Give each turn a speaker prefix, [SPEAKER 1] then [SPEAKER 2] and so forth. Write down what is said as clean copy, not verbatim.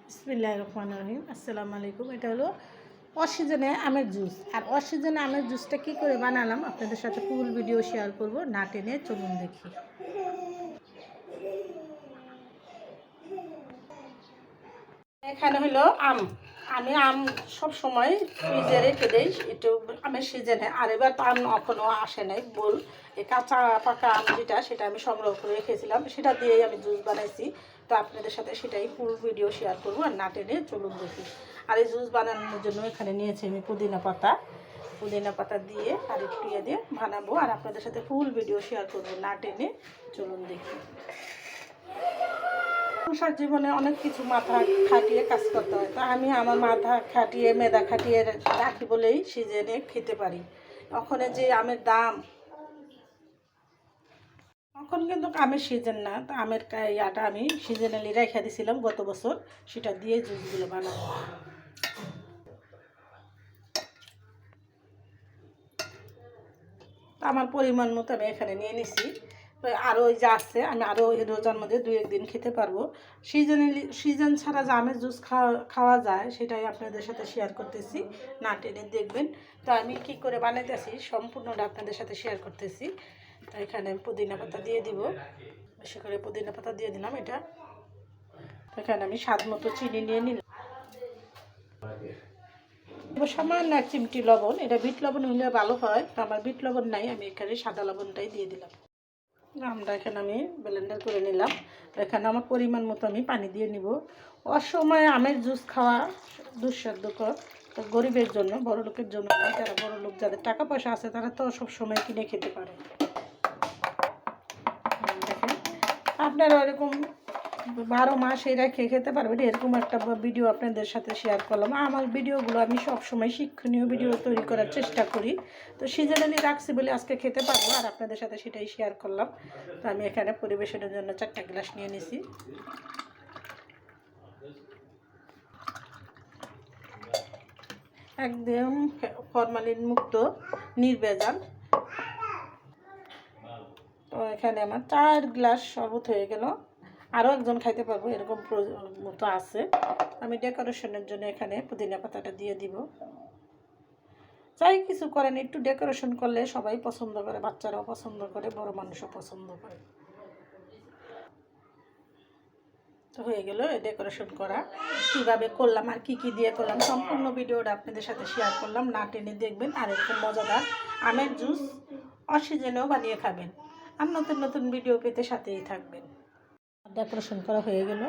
[SPEAKER 1] বিসমিল্লাহির রহমানির রহিম। আসসালামু আলাইকুম। এটা হলো অসিজনে আমের জুস। আর অসিজনে আমের জুসটা কী করে বানালাম আপনাদের সাথে ফুল ভিডিও শেয়ার করব, না টেনে চলুন দেখি। এখানে হলো আমি আম সব সময় ফ্রিজে রেখে দিই একটু আমের সিজনে। আর এবার তো আম এখনও আসে নাই, বল এই কাঁচা পাকা আম যেটা সেটা আমি সংগ্রহ করে রেখেছিলাম, সেটা দিয়েই আমি জুস বানাইছি। তো আপনাদের সাথে সেটাই ফুল ভিডিও শেয়ার করবো, আর না টেনে চলুন দেখি। আর এই জুস বানানোর জন্য এখানে নিয়েছি আমি পুদিনা পাতা দিয়ে আর একটু দিয়ে বানাবো, আর আপনাদের সাথে ফুল ভিডিও শেয়ার করবো, না টেনে চলুন দেখি। সংসার জীবনে অনেক কিছু মাথা খাটিয়ে কাজ করতে হয়, তো আমি আমার মাথা খাটিয়ে মেধা খাটিয়ে রাখি বলেই সিজনে খেতে পারি। ওখানে যে আমের দাম, এখন কিন্তু আমের সিজন না, তো আমের ইয়াটা আমি সিজনালি রেখে দিয়েছিলাম গত বছর, সেটা দিয়ে জুসগুলো বানাবো। আমার পরিমাণ মতো আমি এখানে নিয়ে নিছি। আরও ওই যা আছে আমি আরও ওই রোজার মধ্যে 2-1 দিন খেতে পারবো। সিজন ছাড়া যে আমের জুস খাওয়া যায় সেটাই আপনাদের সাথে শেয়ার করতেছি, না টেনে দেখবেন। তো আমি কি করে বানাইতেছি সম্পূর্ণটা আপনাদের সাথে শেয়ার করতেছি। তো এখানে পুদিনা পাতা দিয়ে দিব, বেশি করে পুদিনা পাতা দিয়ে দিলাম। এটা এখানে আমি স্বাদ মতো চিনি নিয়ে নিলাম, সামান্য 1 চিমটি লবণ। এটা বিট লবণ হলে ভালো হয়, তো আমার বিট লবণ নাই, আমি এখানে সাদা লবণটাই দিয়ে দিলাম। আমটা এখানে আমি ব্লেন্ডার করে নিলাম। তো এখানে আমার পরিমাণ মতো আমি পানি দিয়ে নিব। অসময়ে আমের জুস খাওয়া দুঃসাধ্যকর, তো গরিবের জন্য, বড় লোকের জন্য না। যারা বড় লোক, যাদের টাকা পয়সা আছে তারা তো সব সময় কিনে খেতে পারে। দেখেন আপনারা এরকম 12 মাস এই রেখে খেতে পারবেন, এরকম একটা ভিডিও আপনাদের সাথে শেয়ার করলাম। আমার ভিডিওগুলো আমি সবসময় শিক্ষণীয় ভিডিও তৈরি করার চেষ্টা করি, তো সিজনালি রাখছি বলে আজকে খেতে পারবো, আর আপনাদের সাথে সেটাই শেয়ার করলাম। তো আমি এখানে পরিবেশনের জন্য 4টা গ্লাস নিয়ে নিছি। একদম ফরমালিন মুক্ত, নির্ভেজাল। তো এখানে আমার 4 গ্লাস শরবত হয়ে গেল। আরও একজন খাইতে পারবো এরকম মতো আছে। আমি ডেকোরেশনের জন্য এখানে পুদিনা পাতাটা দিয়ে দিব। যাই কিছু করেন, একটু ডেকোরেশন করলে সবাই পছন্দ করে, বাচ্চারাও পছন্দ করে, বড় মানুষও পছন্দ করে। তো হয়ে গেল ডেকোরেশন করা। কীভাবে করলাম আর কি কি দিয়ে করলাম সম্পূর্ণ ভিডিওটা আপনাদের সাথে শেয়ার করলাম, না টেনে দেখবেন। আর এরকম মজাদার আমের জুস অসিজনেও বানিয়ে খাবেন। আর নতুন নতুন ভিডিও পেতে সাথেই থাকবেন। ডেকোরেশন করা হয়ে গেল।